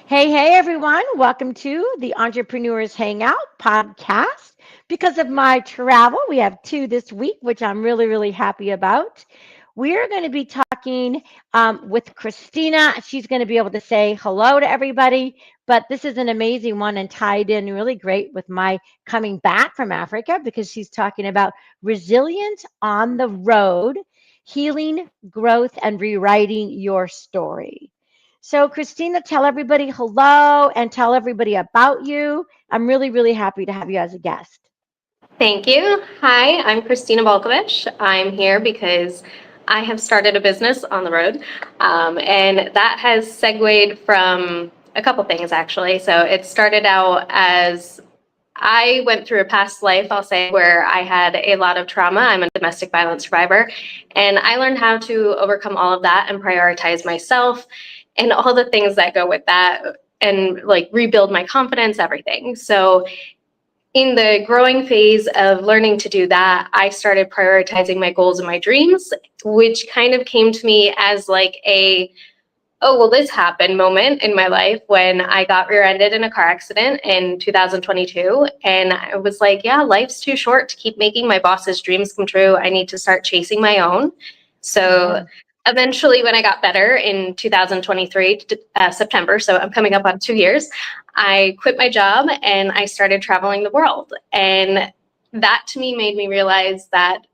Hey, hey, everyone. Welcome to the Entrepreneurs Hangout podcast. Because of my travel, we have two this week, which I'm really, really happy about. We're going to be talking with Christina. She's going to be able to say hello to everybody, but this is an amazing one and tied in really great with my coming back from Africa because she's talking about resilience on the road, healing, growth, and rewriting your story. So, Christina, tell everybody hello and tell everybody about you. I'm really, really happy to have you as a guest. Thank you. Hi, I'm Christina Volkovich. I'm here because I have started a business on the road, and that has segued from a couple things actually. So it started out as I went through a past life, I'll say, where I had a lot of trauma. I'm a domestic violence survivor, and I learned how to overcome all of that and prioritize myself and all the things that go with that and like rebuild my confidence, everything. So in the growing phase of learning to do that, I started prioritizing my goals and my dreams, which kind of came to me as like a, oh, well, this happened moment in my life when I got rear ended in a car accident in 2022. And I was like, yeah, life's too short to keep making my boss's dreams come true. I need to start chasing my own. So Yeah. eventually, when I got better in 2023, September, so I'm coming up on 2 years, I quit my job and I started traveling the world. And that to me made me realize that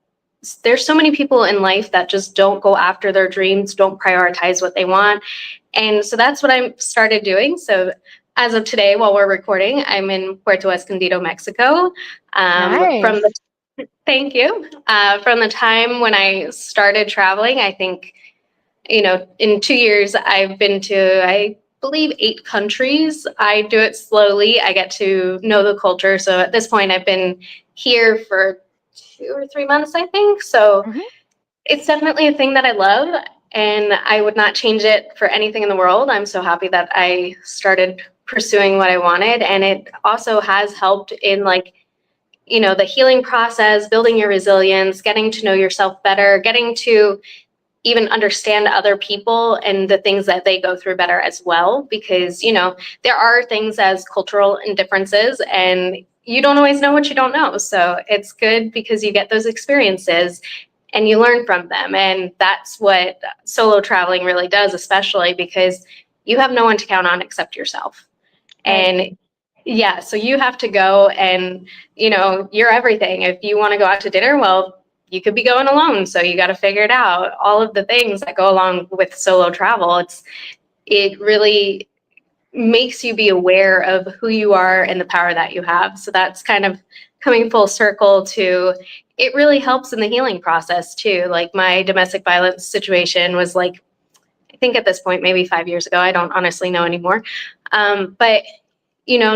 there's so many people in life that just don't go after their dreams, don't prioritize what they want. And so that's what I started doing. So as of today, while we're recording, I'm in Puerto Escondido, Mexico. From the Nice. Thank you. From the time when I started traveling, I think, in 2 years, I've been to, I believe, 8 countries. I do it slowly. I get to know the culture. So at this point, I've been here for 2 or 3 months, I think. So Hmm. it's definitely a thing that I love, and I would not change it for anything in the world. I'm so happy that I started pursuing what I wanted, and it also has helped in like, the healing process, building your resilience, getting to know yourself better, getting to even understand other people and the things that they go through better as well, because there are things as cultural differences, and you don't always know what you don't know. So it's good because you get those experiences and you learn from them. And that's what solo traveling really does, especially because you have no one to count on except yourself. Right. And yeah, so you have to go, and you're everything. If you want to go out to dinner, well, you could be going alone, so you got to figure it out. All of the things that go along with solo travel, it really makes you be aware of who you are and the power that you have. So that's kind of coming full circle to, it really helps in the healing process too. Like my domestic violence situation was like, I think at this point, maybe 5 years ago. I don't honestly know anymore. But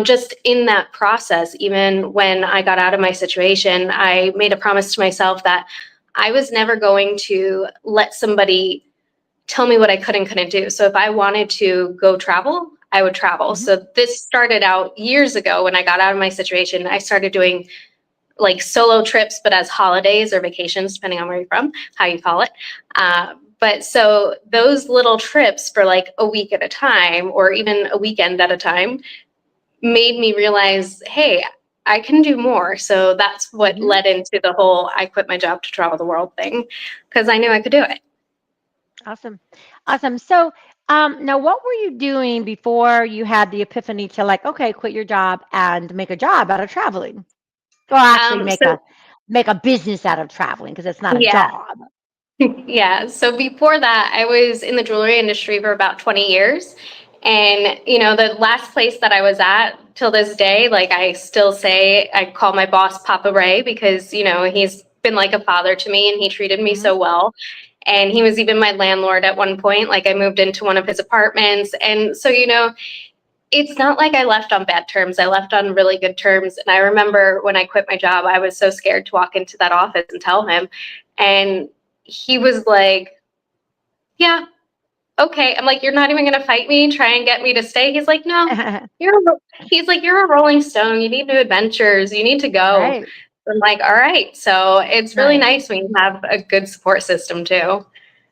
just in that process, even when I got out of my situation, I made a promise to myself that I was never going to let somebody tell me what I could and couldn't do. So if I wanted to go travel, I would travel. Hmm. So this started out years ago when I got out of my situation. I started doing like solo trips, but as holidays or vacations, depending on where you're from, how you call it. But so those little trips for like a week at a time or even a weekend at a time made me realize, hey, I can do more. So that's what Hmm. led into the whole I quit my job to travel the world thing, because I knew I could do it. Awesome. Awesome. So, now what were you doing before you had the epiphany to like, okay, quit your job and make a job out of traveling? Or actually So make a business out of traveling because it's not a yeah, job. yeah. So before that, I was in the jewelry industry for about 20 years. And, the last place that I was at till this day, like I still say, I call my boss Papa Ray because, he's been like a father to me and he treated me Hmm. so well. And he was even my landlord at one point. Like I moved into one of his apartments. And so, it's not like I left on bad terms. I left on really good terms. And I remember when I quit my job, I was so scared to walk into that office and tell him. And he was like, yeah, okay. I'm like, you're not even going to fight me, try and get me to stay. He's like, no, he's like, you're a rolling stone. You need new adventures. You need to go. Right. I'm like, all right. So it's really Nice. nice when you have a good support system too.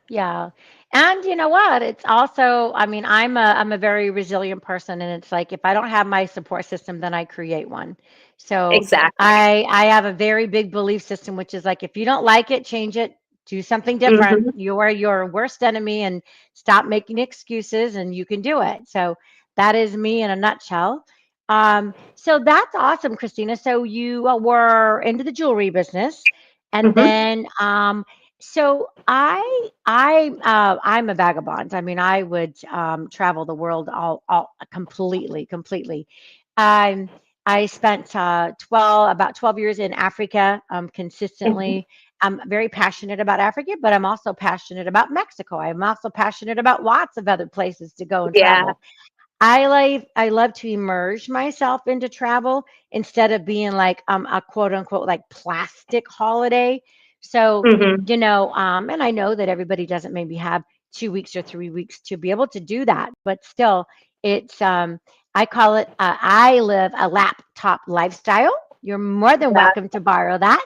Yeah. And you know what? It's also, I mean, I'm a very resilient person, and it's like if I don't have my support system, then I create one. So Exactly. I have a very big belief system, which is like if you don't like it, change it, do something different. Hmm. You are your worst enemy, and stop making excuses, and you can do it. So that is me in a nutshell. So that's awesome, Christina. So you were into the jewelry business, and Hmm. then so I'm a vagabond. I mean, I would travel the world all completely. Um, I spent 12 years in Africa Hmm. consistently. I'm very passionate about Africa, but I'm also passionate about Mexico. I'm also passionate about lots of other places to go and Yeah. travel. I love to immerse myself into travel instead of being like a quote unquote like plastic holiday. So, Hmm. and I know that everybody doesn't maybe have 2 weeks or 3 weeks to be able to do that, but still, it's I call it I live a laptop lifestyle. You're more than Yeah. welcome to borrow that.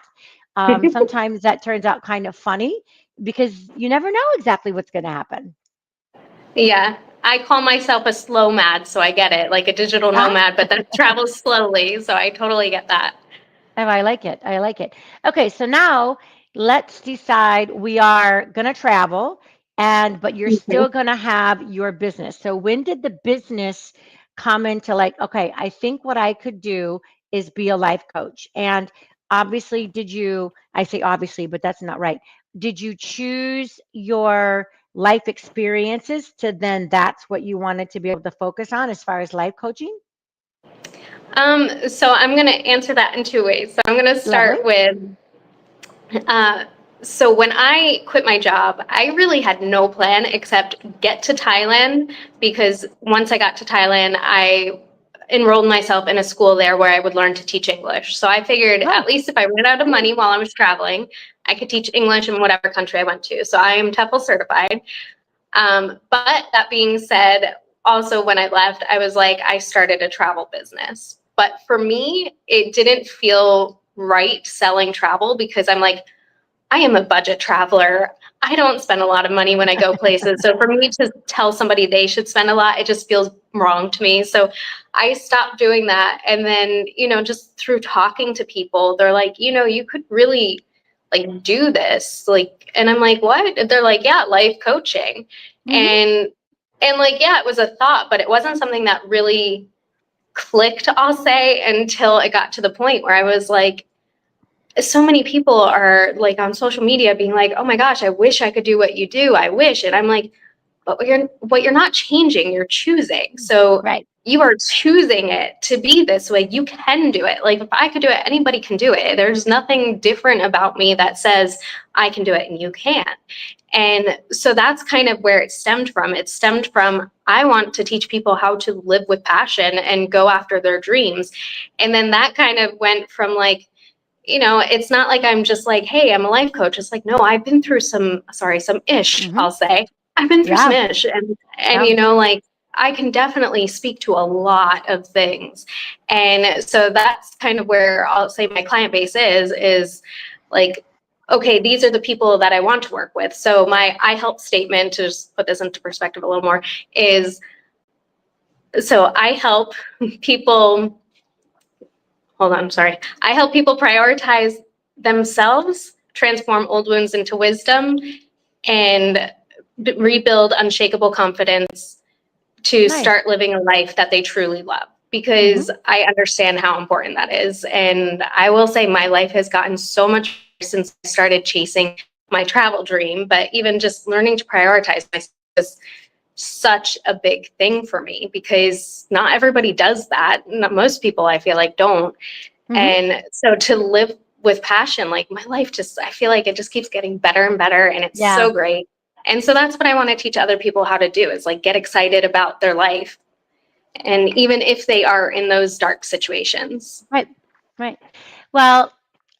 Sometimes that turns out kind of funny because you never know exactly what's going to happen. Yeah. I call myself a slow mad, so I get it, like a digital nomad, but that travels slowly. So I totally get that. Oh, I like it. I like it. Okay, so now let's decide we are going to travel but you're Hmm. still going to have your business. So when did the business come into like, okay, I think what I could do is be a life coach. And obviously, I say obviously, but that's not right. Did you choose your life experiences to then that's what you wanted to be able to focus on as far as life coaching? So I'm going to answer that in two ways. So I'm going to Lovely. start with uh, so when I quit my job, I really had no plan except get to Thailand because once I got to Thailand, I enrolled myself in a school there where I would learn to teach English. So I figured Oh, at least if I ran out of money while I was traveling, I could teach English in whatever country I went to. So I am TEFL certified. But that being said, also when I left, I was like, I started a travel business. But for me, it didn't feel right selling travel because I'm like, I am a budget traveler. I don't spend a lot of money when I go places. So for me to tell somebody they should spend a lot, it just feels wrong to me. So I stopped doing that. And then, just through talking to people, they're like, you could really like do this. Like, and I'm like, what? They're like, yeah, life coaching. hmm, And like, yeah, it was a thought, but it wasn't something that really clicked, I'll say, until it got to the point where I was like, so many people are like on social media being like, "Oh my gosh, I wish I could do what you do. I wish." And I'm like, "But what you're not changing, you're choosing. So right. you are choosing it to be this way. You can do it. Like if I could do it, anybody can do it. There's nothing different about me that says I can do it and you can't." And so that's kind of where it stemmed from. It stemmed from I want to teach people how to live with passion and go after their dreams. And then that kind of went from like, it's not like I'm just like, hey, I'm a life coach. It's like, no, I've been through some ish, Hmm. I'll say. I've been through some Yeah. ish. And Yeah. like I can definitely speak to a lot of things. And so that's kind of where I'll say my client base is like, okay, these are the people that I want to work with. So my I help statement, to just put this into perspective a little more, is so I help people hold on, sorry. I help people prioritize themselves, transform old wounds into wisdom, and rebuild unshakable confidence to Nice. start living a life that they truly love. Hmm. Because I understand how important that is. And I will say my life has gotten so much better since I started chasing my travel dream, but even just learning to prioritize myself is such a big thing for me because not everybody does that. Not most people I feel like don't. Hmm. And so to live with passion, like my life just, I feel like it just keeps getting better and better and it's Yeah. so great. And so that's what I want to teach other people how to do is like get excited about their life. And even if they are in those dark situations. Right. Right. Well,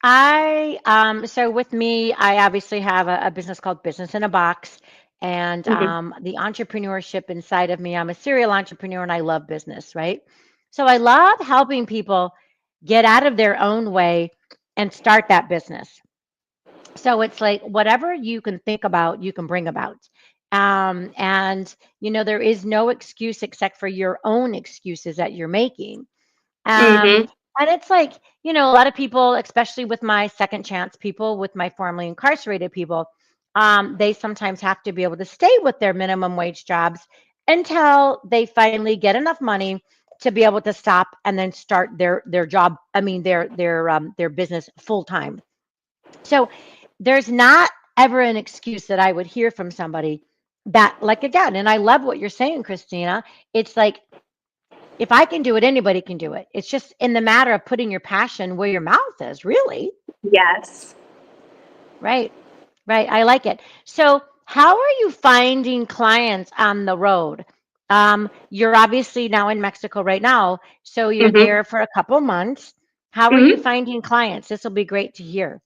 so with me, I obviously have a business called Business in a Box, and Mhm. the entrepreneurship inside of me. I'm a serial entrepreneur, and I love business. Right. So I love helping people get out of their own way and start that business. So it's like whatever you can think about, you can bring about. And there is no excuse except for your own excuses that you're making. Um, Mm-hmm. and it's like, a lot of people, especially with my second chance people, with my formerly incarcerated people, they sometimes have to be able to stay with their minimum wage jobs until they finally get enough money to be able to stop and then start their job. I mean, their business full time. So there's not ever an excuse that I would hear from somebody that, like, again, and I love what you're saying, Christina. It's like, if I can do it, anybody can do it. It's just in the matter of putting your passion where your mouth is, really. Yes. Right. Right. I like it. So, how are you finding clients on the road? You're obviously now in Mexico right now, so you're Mm-hmm. there for a couple months. How are you Mm-hmm. finding clients? This will be great to hear.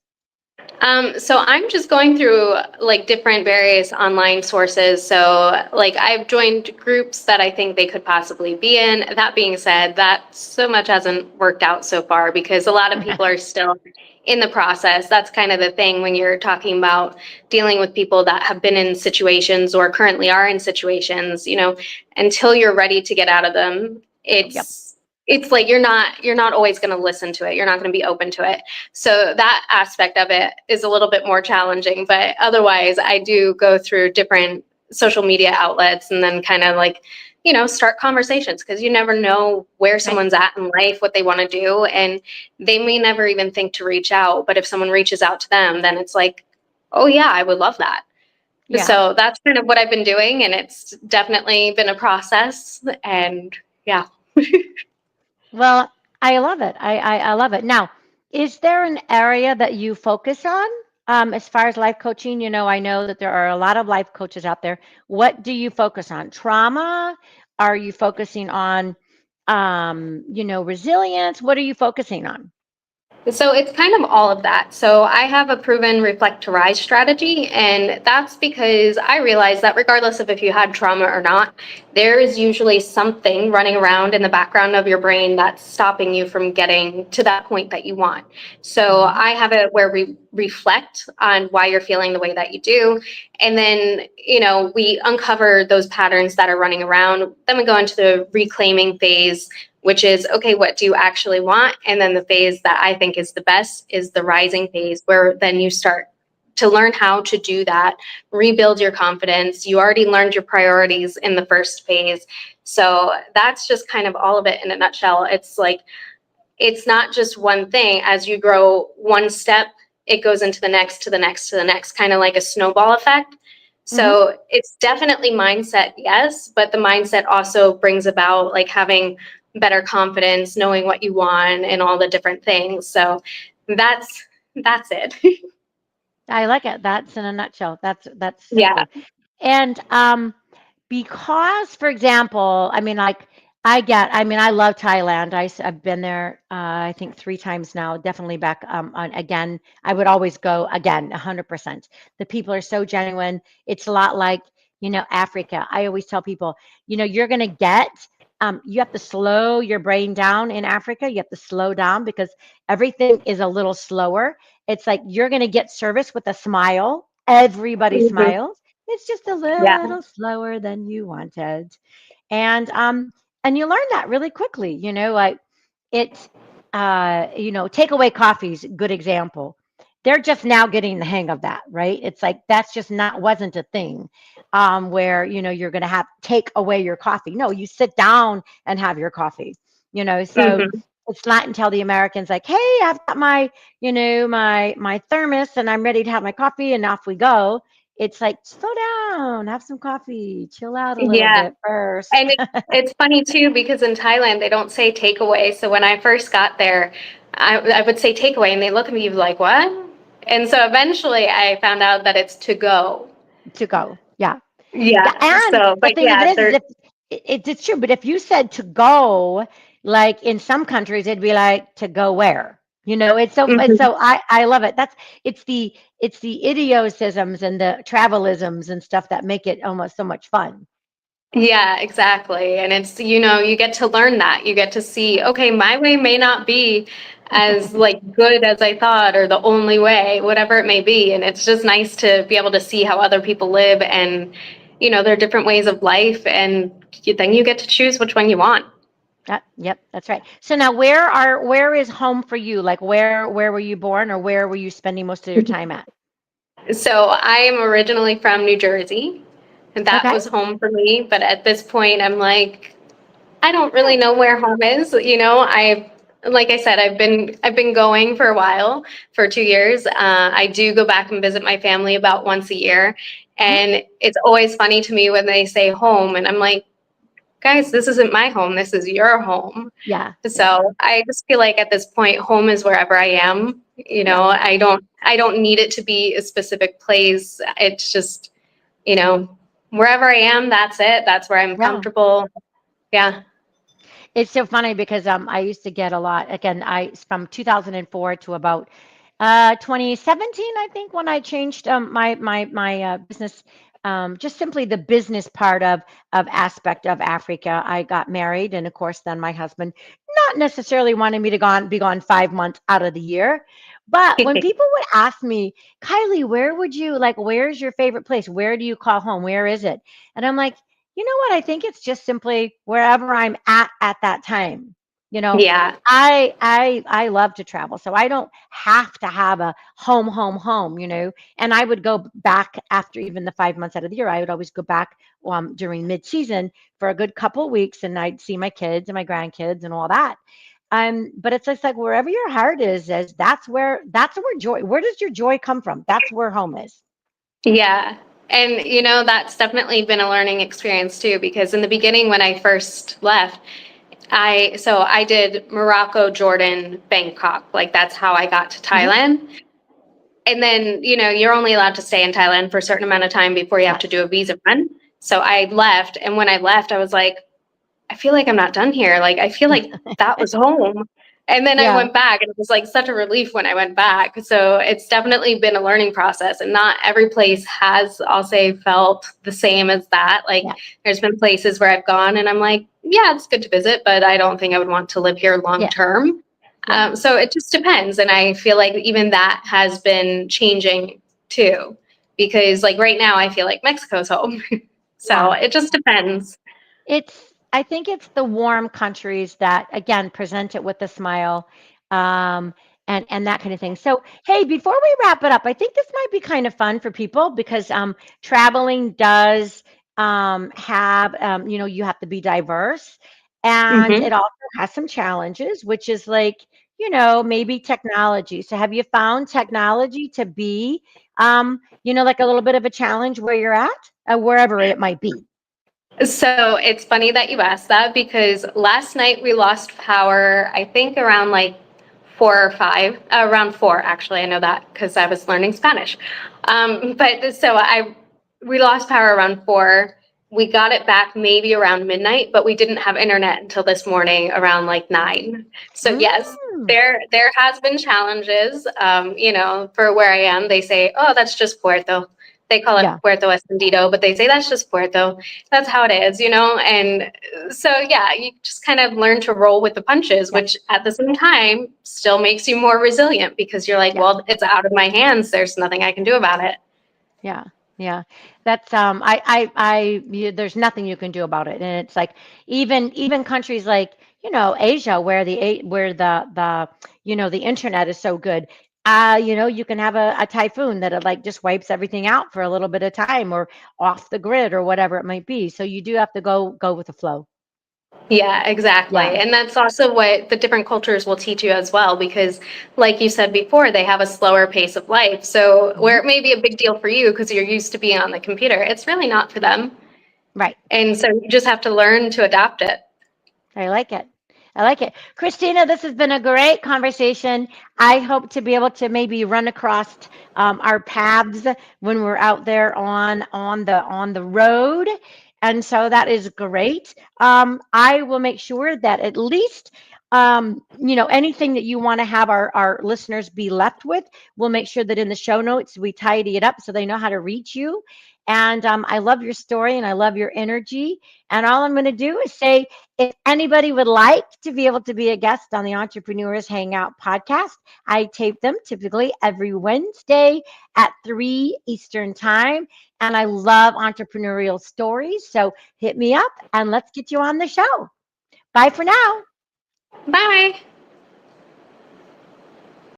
So I'm just going through like different various online sources. So like I've joined groups that I think they could possibly be in. That being said, that so much hasn't worked out so far because a lot of people are still in the process. That's kind of the thing when you're talking about dealing with people that have been in situations or currently are in situations, until you're ready to get out of them, Yep. it's like you're not always going to listen to it. You're not going to be open to it. So that aspect of it is a little bit more challenging. But otherwise, I do go through different social media outlets and then kind of like, start conversations because you never know where Right. someone's at in life, what they want to do. And they may never even think to reach out. But if someone reaches out to them, then it's like, oh, yeah, I would love that. Yeah. So that's kind of what I've been doing. And it's definitely been a process. And yeah. Well, I love it. I love it. Now, is there an area that you focus on as far as life coaching? I know that there are a lot of life coaches out there. What do you focus on? Trauma? Are you focusing on, resilience? What are you focusing on? So it's kind of all of that. So I have a proven reflect to rise strategy, and that's because I realize that regardless of if you had trauma or not, there is usually something running around in the background of your brain that's stopping you from getting to that point that you want. So Hmm. I have it where we reflect on why you're feeling the way that you do. And then, we uncover those patterns that are running around. Then we go into the reclaiming phase, which is, okay, what do you actually want? And then the phase that I think is the best is the rising phase, where then you start to learn how to do that, rebuild your confidence. You already learned your priorities in the first phase. So that's just kind of all of it in a nutshell. It's like, it's not just one thing. As you grow one step, it goes into the next, to the next, to the next, kind of like a snowball effect. Hmm. So it's definitely mindset, yes, but the mindset also brings about like having better confidence, knowing what you want and all the different things. So that's it. I like it. That's in a nutshell. That's Yeah. simple. And because, for example, I mean, like, I love Thailand. Have been there, I think 3 times now, definitely back again. I would always go again, 100%. The people are so genuine. It's a lot like, Africa. I always tell people, you're going to you have to slow your brain down in Africa. You have to slow down because everything is a little slower. It's like you're going to get service with a smile. Everybody Mhm. smiles. It's just a Yeah. little slower than you wanted. And you learn that really quickly, like it takeaway coffee's a good example. They're just now getting the hang of that, right? It's like that's just not wasn't a thing where you're gonna have take away your coffee. No, you sit down and have your coffee, so Mhm. it's not until the Americans like, hey, I've got my, my thermos and I'm ready to have my coffee and off we go. It's like, slow down, have some coffee, chill out a little Yeah. bit first. And it's funny too because in Thailand they don't say takeaway. So when I first got there, I would say takeaway, and they look at me like, "What?" And so eventually I found out that it's to go. To go. Yeah. Yeah. Yeah. And So, the but thing of it yeah, is they're if it's true, but if you said to go, like in some countries, it'd be like to go where? It's Mhm. so I love it. It's the idiosyms and the travelisms and stuff that make it almost so much fun. Yeah, exactly. And it's, you get to learn that. You get to see, okay, my way may not be as like good as I thought or the only way, whatever it may be. And it's just nice to be able to see how other people live and there are different ways of life, and then you get to choose which one you want. Yep, that's right. So now where is home for you? Like where were you born, or where were you spending most of your time at? So I am originally from New Jersey, and that Okay. was home for me. But at this point, I'm like, I don't really know where home is. Like I said, I've been going for a while, for 2 years. I do go back and visit my family about once a year, Mhm. and it's always funny to me when they say home, and I'm like, guys, this isn't my home. This is your home. Yeah, yeah, So I just feel like at this point, home is wherever I am. yeah. I don't need it to be a specific place. It's just, you know, wherever I am, that's it. That's where I'm Yeah. comfortable. Yeah. It's so funny because I used to get a lot. Again, I from 2004 to about 2017, I think, when I changed my business, just simply the business part of aspect of Africa. I got married, and of course, then my husband not necessarily wanted me to be gone 5 months out of the year. But when people would ask me, Kylie, where would you like? Where's your favorite place? Where do you call home? Where is it? And I'm like, you know what? I think it's just simply wherever I'm at that time. You know, Yeah. I love to travel, so I don't have to have a home, you know. And I would go back after even the 5 months out of the year. I would always go back during mid-season for a good couple of weeks, and I'd see my kids and my grandkids and all that. But it's just like wherever your heart is that's where joy. Where does your joy come from? That's where home is. Yeah. And, that's definitely been a learning experience too, because in the beginning, when I first left, I did Morocco, Jordan, Bangkok. Like that's how I got to Hmm. Thailand. And then, you're only allowed to stay in Thailand for a certain amount of time before you have to Yes. do a visa run. So I left. And when I left, I was like, I feel like I'm not done here. Like, I feel like that was home. And then I Yeah. went back, and it was like such a relief when I went back. So it's definitely been a learning process. And not every place has, I'll say, felt the same as that. Like, Yeah. there's been places where I've gone and I'm like, yeah, it's good to visit, but I don't think I would want to live here long Yeah. term. Yeah. So it just depends. And I feel like even that has been changing too, because like right now, I feel like Mexico's home. So Yeah. it just depends. I think it's the warm countries that again present it with a smile, um, and that kind of thing. So, hey, before we wrap it up, I think this might be kind of fun for people because traveling does have you have to be diverse, and Hmm. it also has some challenges, which is like maybe technology. So, have you found technology to be like a little bit of a challenge where you're at, wherever it might be? So it's funny that you asked that because last night we lost power, I think around like 4 or 5, around 4 actually. I know that because I was learning Spanish. But so we lost power around 4. We got it back maybe around midnight, but we didn't have internet until this morning around like 9. So yes, Mm. there has been challenges. For where I am, they say, oh, that's just Puerto. They call it Yeah. Puerto Escondido, but they say that's just Puerto. That's how it is. And so, yeah, you just kind of learn to roll with the punches, Yeah. which at the same time still makes you more resilient because you're like, Yeah. well, it's out of my hands. There's nothing I can do about it. Yeah. Yeah. That's there's nothing you can do about it. And it's like even countries like, Asia where the internet is so good. You can have a typhoon that it like just wipes everything out for a little bit of time or off the grid or whatever it might be. So you do have to go with the flow. Yeah, exactly. Yeah. And that's also what the different cultures will teach you as well, because, like you said before, they have a slower pace of life. So, Mhm. where it may be a big deal for you because you're used to being on the computer, it's really not for them. Right. And so, you just have to learn to adapt it. I like it. I like it. Christina, this has been a great conversation. I hope to be able to maybe run across our paths when we're out there on the road. And so that is great. I will make sure that at least anything that you want to have our listeners be left with, we'll make sure that in the show notes we tidy it up so they know how to reach you. And I love your story and I love your energy. And all I'm going to do is say, if anybody would like to be able to be a guest on the Entrepreneurs Hangout podcast, I tape them typically every Wednesday at 3 Eastern Time. And I love entrepreneurial stories. So hit me up and let's get you on the show. Bye for now. Bye.